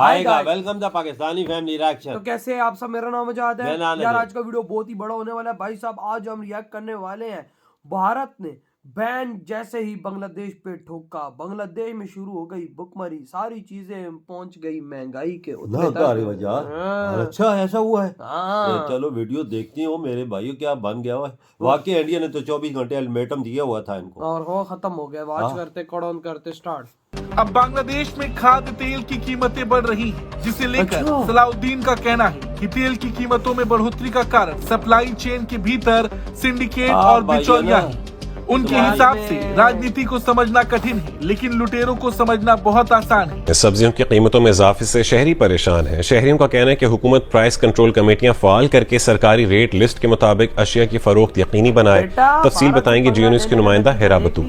आएगा। Welcome the Pakistani family reaction. तो कैसे हैं आप सब? मेरा नाम आजाद है मेरा नाम यार। है। आज का वीडियो बहुत ही बड़ा होने वाला है भाई साहब। आज हम रिएक्ट करने वाले हैं भारत ने बैन जैसे ही बांग्लादेश पे ठोका, बांग्लादेश में शुरू हो गई भुखमरी, सारी चीजें पहुंच गई महंगाई के उतने तक। हाँ। अच्छा ऐसा हुआ है। हाँ। चलो वीडियो देखती हो मेरे भाइयों, क्या बन गया हुआ है। वाकई इंडिया ने तो 24 घंटे अल्टीमेटम दिया हुआ था इनको, और हो खत्म हो गया। वाच करते कड़ौन करते स्टार्ट। अब बांग्लादेश में खाद्य तेल की कीमतें बढ़ रही हैं, जिसे लेकर सलाउद्दीन का कहना है कि तेल की कीमतों में बढ़ोतरी का कारण सप्लाई चेन के भीतर सिंडिकेट और बिचौलिया है। उनके हिसाब से राजनीति को समझना कठिन है, लेकिन लुटेरों को समझना बहुत आसान है। सब्जियों की कीमतों में इजाफे से शहरी परेशान हैं। शहरियों का कहना है कि हुकूमत प्राइस कंट्रोल कमेटियां फाल करके सरकारी रेट लिस्ट के मुताबिक अशिया की फरोख्त यकीनी बनाए। तफसील बताएंगे जियो न्यूज की नुमाइंदा हेरा बतू।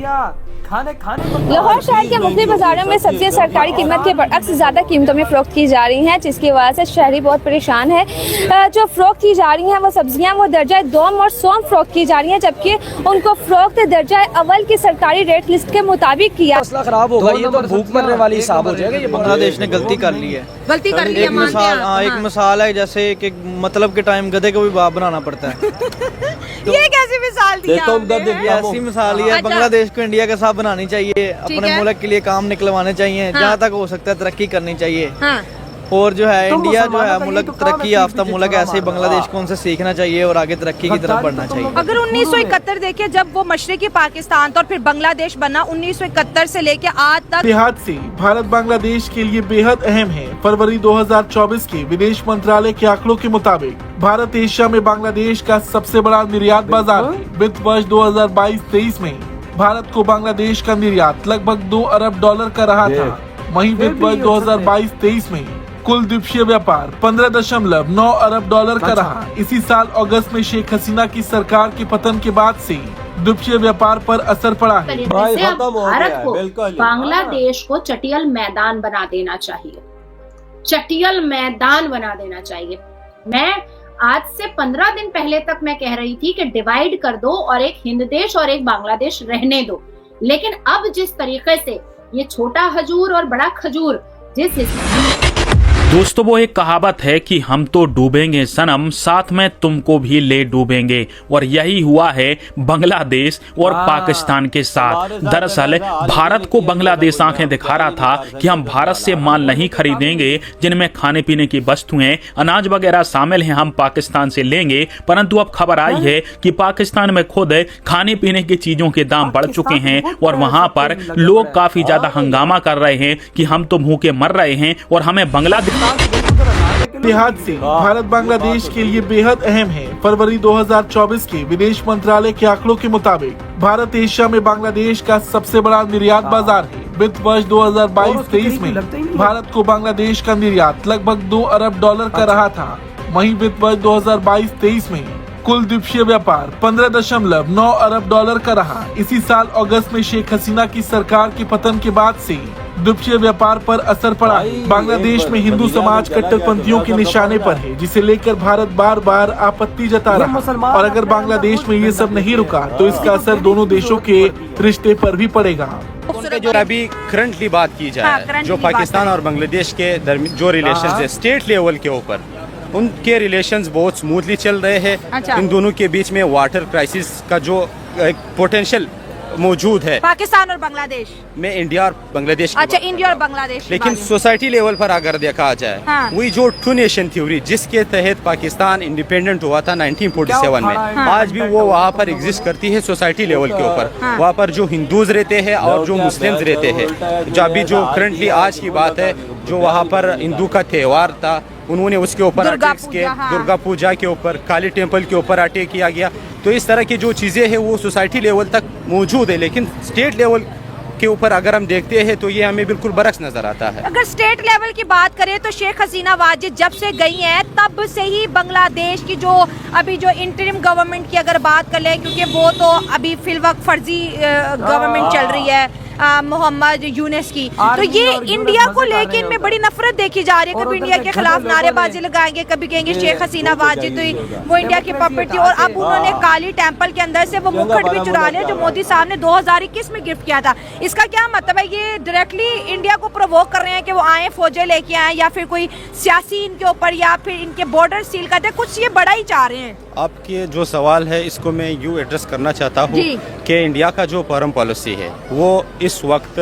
लाहौर शहर के मुख्तलिफ बाजारों में सब्जियां सरकारी कीमत के बरअक्स ज्यादा कीमतों में फरोख्त की जा रही हैं, जिसकी वजह से शहरी बहुत परेशान है। जो फरोख्त की जा रही हैं वो सब्जियां वो दर्जा दोम और सोम फरोख्त की जा रही हैं, जबकि उनको फरोख्त दर्जा अव्वल की सरकारी रेट लिस्ट के मुताबिक किया। मसला खराब होगा, ये तो भूख मरने वाली हिसाब हो जाएगा। ये बांग्लादेश ने गलती कर ली है। गलती कर ली है, एक मिसाल है, जैसे कि मतलब के टाइम गधे को भी बाप बनाना पड़ता है। ये कैसी मिसाल दी आपने? ऐसी मिसाल ही है। बांग्लादेश को इंडिया के साथ बनानी चाहिए, अपने मुल्क के लिए काम निकलवाने चाहिए, जहाँ तक हो सकता है तरक्की करनी चाहिए। और जो है इंडिया जो है मुल्क तरक्की याफ्ता मुल्क, ऐसे ही बांग्लादेश को उनसे सीखना चाहिए और आगे तरक्की की तरफ बढ़ना चाहिए। अगर 1971 देखे जब वो मशरकी पाकिस्तान था और फिर बांग्लादेश बना, 1971 से लेके आज तक लिहाज से भारत बांग्लादेश के लिए बेहद अहम है। फरवरी 2024 के विदेश मंत्रालय के आंकड़ों के मुताबिक भारत एशिया में बांग्लादेश का सबसे बड़ा निर्यात बाजार है। वित्त वर्ष 2022-23 में भारत को बांग्लादेश का निर्यात लगभग $2 अरब का रहा था। वहीं वित्त वर्ष 2022-23 में कुल द्वीपीय व्यापार 15.9 अरब डॉलर का रहा। इसी साल अगस्त में शेख हसीना की सरकार के पतन के बाद से द्वीपीय व्यापार पर असर पड़ा है। भारत को बांग्लादेश को चटियल मैदान बना देना चाहिए, चटियल मैदान बना देना चाहिए। मैं आज से 15 दिन पहले तक मैं कह रही थी कि डिवाइड कर दो और एक हिंद देश और एक बांग्लादेश रहने दो, लेकिन अब जिस तरीके से ये छोटा हजूर और बड़ा खजूर दोस्तों, वो एक कहावत है कि हम तो डूबेंगे सनम, साथ में तुमको भी ले डूबेंगे, और यही हुआ है बांग्लादेश और पाकिस्तान के साथ। दरअसल भारत को बांग्लादेश आंखें दिखा रहा था कि हम भारत से माल नहीं खरीदेंगे जिनमें खाने पीने की वस्तुएं, अनाज वगैरह शामिल हैं, हम पाकिस्तान से लेंगे। परंतु अब खबर आई है कि पाकिस्तान में खुद खाने पीने की चीजों के दाम बढ़ चुके हैं और वहां पर लोग काफी ज्यादा हंगामा कर रहे हैं कि हम तो भूखे मर रहे हैं और हमें बांग्लादेश। लिहाज से भारत बांग्लादेश के लिए बेहद अहम है। फरवरी 2024 के विदेश मंत्रालय के आंकड़ों के मुताबिक भारत एशिया में बांग्लादेश का सबसे बड़ा निर्यात बाजार है। वित्त वर्ष 2022-23 में भारत को बांग्लादेश का निर्यात लगभग $2 अरब का रहा था। वहीं वित्त वर्ष 2022-23 में कुल द्वीपीय व्यापार 15.9 अरब डॉलर का रहा। इसी साल अगस्त में शेख हसीना की सरकार के पतन के बाद से द्वीपीय व्यापार पर असर पड़ा है। बांग्लादेश में हिंदू समाज कट्टरपंथियों के निशाने पर है, जिसे लेकर भारत बार बार आपत्ति जता रहा। और अगर बांग्लादेश में ये सब नहीं रुका तो इसका असर दोनों देशों के रिश्ते पर भी पड़ेगा। जो अभी करंटली बात की जाए, जो पाकिस्तान और बांग्लादेश के जो रिलेशंस है स्टेट लेवल के ऊपर, उनके रिलेशंस बहुत स्मूथली चल रहे हैं। इन दोनों के बीच में वाटर क्राइसिस का जो पोटेंशियल मौजूद है पाकिस्तान और बांग्लादेश में, इंडिया और बांग्लादेश। अच्छा, इंडिया और बांग्लादेश। लेकिन सोसाइटी लेवल पर अगर देखा जाए, वही जो टू नेशन थ्योरी जिसके तहत पाकिस्तान इंडिपेंडेंट हुआ था 1947 में, आज भी वो वहाँ पर एग्जिस्ट करती है सोसाइटी लेवल के ऊपर। वहाँ पर जो हिंदूज रहते हैं और जो मुस्लिम्स रहते हैं, जो अभी जो करंटली आज की बात है, जो वहाँ पर हिंदू का त्योहार था उन्होंने उसके ऊपर अटैक्स किए, दुर्गा पूजा के ऊपर, काली टेम्पल के ऊपर अटैक किया गया। तो इस तरह की जो चीज़ें हैं वो सोसाइटी लेवल तक मौजूद है, लेकिन स्टेट लेवल के ऊपर अगर हम देखते हैं तो ये हमें बिल्कुल बरक्स नजर आता है। अगर स्टेट लेवल की बात करें तो शेख हसीना वाजिद जब से गई हैं तब से ही बांग्लादेश की जो अभी जो इंटरिम गवर्नमेंट की अगर बात कर लें, क्योंकि वो तो अभी फिलवक्त फर्जी गवर्नमेंट चल रही है, मोहम्मद यूनुस की। तो ये इंडिया को लेके इनमें बड़ी नफरत देखी जा रही है। कभी इंडिया के खिलाफ नारेबाजी लगाएंगे, कभी कहेंगे शेख हसीना वाजिद हुई, वो इंडिया की पपेट थी, और अब उन्होंने काली टेम्पल के अंदर से वो मुकुट भी चुरा लिया जो मोदी साहब ने 2021 में गिफ्ट किया था। इसका क्या मतलब है? ये डायरेक्टली इंडिया को प्रोवोक कर रहे हैं कि वो आए, फौजें लेके आए, या फिर कोई सियासी इनके ऊपर, या फिर इनके बॉर्डर सील करते, कुछ ये बड़ा ही चाह रहे हैं। आपके जो सवाल है इसको मैं यूँ एड्रेस करना चाहता हूँ कि इंडिया का जो फॉरेन पॉलिसी है वो इस वक्त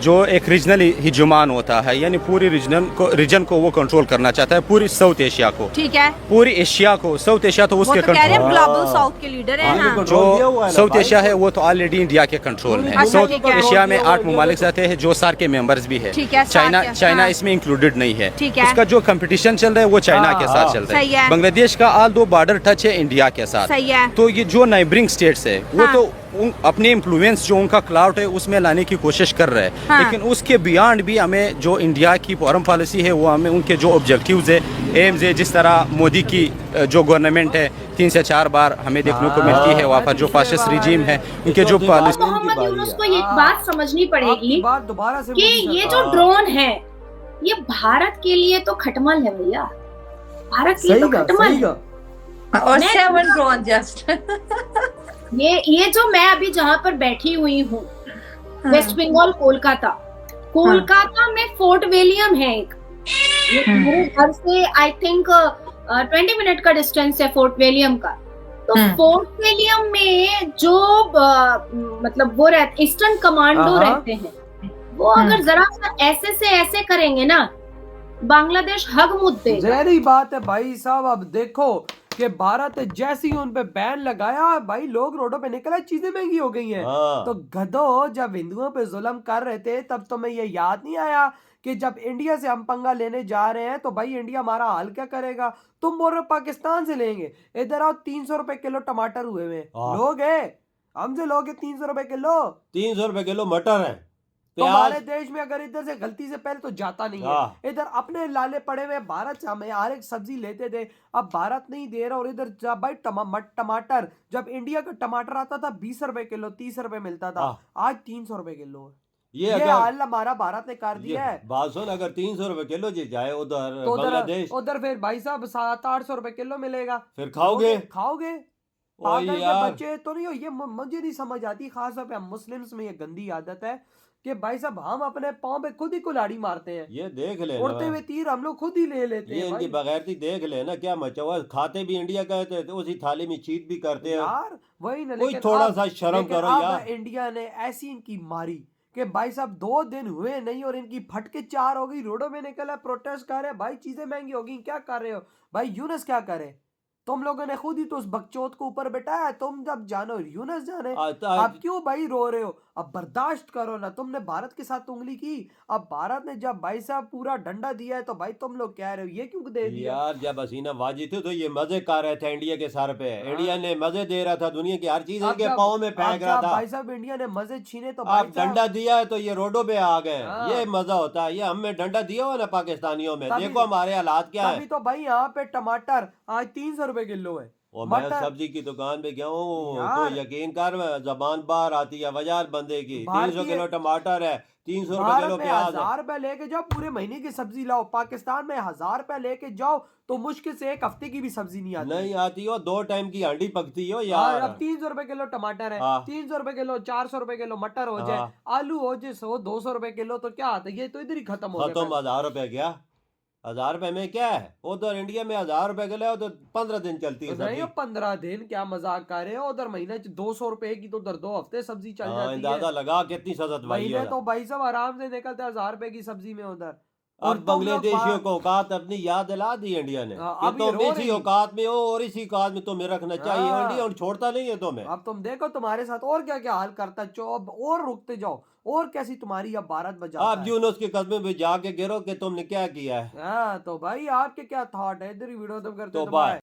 जो एक रीजनल हिजुमान होता है, यानी पूरी रीजन को वो कंट्रोल करना चाहता है, पूरी साउथ एशिया को। ठीक है, पूरी एशिया को, साउथ एशिया तो उसके कंट्रोल, ग्लोबल साउथ के लीडर हैं। हाँ। जो साउथ एशिया है वो तो ऑलरेडी इंडिया के कंट्रोल में है। साउथ एशिया में 8 ममालिक रहते हैं जो सार के मेंबर्स भी है। चाइना इसमें इंक्लूडेड नहीं है। उसका जो कंपटीशन चल रहा है वो चाइना के साथ चल रहा है। बांग्लादेश का ऑल दो बॉर्डर टच है इंडिया के साथ। तो ये जो नाइबरिंग स्टेट्स है वो तो अपने इन्फ्लुएंस जो उनका क्लाउड है उसमें लाने की कोशिश कर रहे हैं। लेकिन उसके बियॉन्ड भी हमें जो इंडिया की फॉरेन पॉलिसी है वो हमें उनके जो ऑब्जेक्टिव्स है, एम्स है, जिस तरह मोदी की जो गवर्नमेंट है 3 से 4 बार हमें देखने को मिलती है, वहाँ पर जो फासिस्ट रिजीम है उनके जो पॉलिसी। मोहम्मद यूनुस को एक बात समझनी पड़ेगी कि ये जो ड्रोन है ये भारत के लिए तो खटमल है भैया, भारत के लिए तो खटमल है। और 7 ड्रोन जस्ट ये जो मैं अभी जहाँ पर बैठी हुई हूँ, वेस्ट बंगाल कोलकाता में फोर्ट विलियम है एक, मेरे घर से आई थिंक 20 मिनट का डिस्टेंस है फोर्ट विलियम का। तो फोर्ट विलियम में जो मतलब वो रहते ईस्टर्न कमांडो रहते हैं, वो अगर जरा सा ऐसे से ऐसे करेंगे ना, बांग्लादेश हग मुद्दे। जहरी बात है भाई साहब। अब देखो कि भारत जैसे ही उन पे बैन लगाया, भाई लोग रोडों पे निकले, चीजें महंगी हो गई हैं। तो गधो, जब हिंदुओं पे जुल्म कर रहे थे तब तुम्हें ये याद नहीं आया कि जब इंडिया से हम पंगा लेने जा रहे हैं तो भाई इंडिया हमारा हाल क्या करेगा? तुम बोल रहे पाकिस्तान से लेंगे, इधर आओ 300 रुपए किलो टमाटर हुए हुए लोग है, हमसे लोगे 300 रुपए किलो, 300 रुपए किलो मटर है। तो हमारे देश में अगर इधर से गलती से पहले तो जाता नहीं है, इधर अपने लाले पड़े हुए। भारत से हमें हर एक सब्जी लेते थे, अब भारत नहीं दे रहा। और इधर भाई टमाटर, जब इंडिया का टमाटर आता था 20 रुपए किलो, 30 रुपए मिलता था, आज 300 रुपए किलो है। ये हाल हमारा भारत ने कर दिया है। बात सुन, अगर 300 रुपए किलो जी जाए उधर तो बांग्लादेश, उधर फिर भाई साहब 700-800 रुपए किलो मिलेगा, फिर खाओगे पागल के बच्चे तो नहीं हो। ये मुझे नहीं समझ आती, खास तौर पे हम मुस्लिम्स में ये गंदी आदत है कि भाई साहब हम अपने पाँव पे खुद ही कुल्हाड़ी मारते हैं। ये देख ले, उड़ते हुए तीर हम लोग खुद ही ले लेते हैं। ये इनकी बगैरती देख ले ना, क्या मचा हुआ। खाते भी इंडिया का है तो उसी थाली में चीट भी करते हैं यार, वही ना। कोई थोड़ा सा शर्म करो यार। इंडिया ने ऐसी इनकी मारी कि भाई साहब 2 दिन हुए नहीं और इनकी फटके 4 हो गई। रोडों में निकला, प्रोटेस्ट कर रहे, भाई चीजें महंगी हो गई, क्या कर रहे हो भाई? यूनुस क्या करे? तुम लोगों ने खुद ही तो उस बकचोद को ऊपर बिठाया। तुम जब जानो यूनुस जाने, अब क्यों भाई रो रहे हो? अब बर्दाश्त करो ना। तुमने भारत के साथ उंगली की, अब भारत ने जब भाई साहब पूरा डंडा दिया है तो भाई तुम लोग कह रहे हो ये क्यों दे दिया? यार जब हसीना वाजिद थे तो ये मजे कर रहे थे इंडिया के सर पे। इंडिया ने मजे दे रहा था, दुनिया की हर चीज इनके पाँव में फेंक रहा था। भाई साहब इंडिया ने मजे छीने तो आप डंडा दिया है तो ये रोडों पे आ गए। ये मजा होता है। ये हमें डंडा दिया हुआ ना पाकिस्तानियों में, देखो हमारे हालात क्या है। तो भाई यहाँ पे टमाटर आज 300 रुपए किलो है। और मैं सब्जी की दुकान पे गया हूँ तो यकीन कर, जबान बाहर आती है वजार बंदे की। 300 किलो टमाटर है, 300 रुपए किलो प्याज है। 1000 रुपए लेके जाओ, पूरे महीने की सब्जी लाओ। पाकिस्तान में 1000 रुपए लेके जाओ तो मुश्किल से 1 हफ्ते की भी सब्जी नहीं आती हो। 2 टाइम की हांडी पकती हो यार। अब 300 रुपए किलो टमाटर है, 300 रुपए किलो, 400 रुपए किलो मटर हो जाए, आलू हो जाए 100-200 रुपए किलो, तो क्या आता है? ये तो इधर ही खत्म हो गया। 1000 रुपए क्या, 1000 रुपए में क्या है? उधर इंडिया में 1000 रुपए के लिए तो 15 दिन चलती है नहीं, 15 दिन क्या मजाक कर रहे हो? उधर महीने 200 रुपए की तो उधर 2 हफ्ते सब्जी चल जाती है। अंदाजा लगा कितनी सजत महीने तो भाई साहब आराम से निकलते 1000 रुपए की सब्जी में उधर। और बांग्लादेशियों को औकात अपनी याद दिला दी इंडिया ने कि तुम इसी औकात में हो और इसी औकात में तुम्हें रखना चाहिए। इंडिया छोड़ता नहीं है तुम्हें। अब तुम देखो तुम्हारे साथ और क्या क्या हाल करता है, और रुकते जाओ और कैसी तुम्हारी अब भारत बजाता है। आप यूनुस के कदमों पे जाके गिरो कि तुमने क्या किया है। तो भाई आपके क्या थॉट है? इधर ही वीडियो करते तो बाय।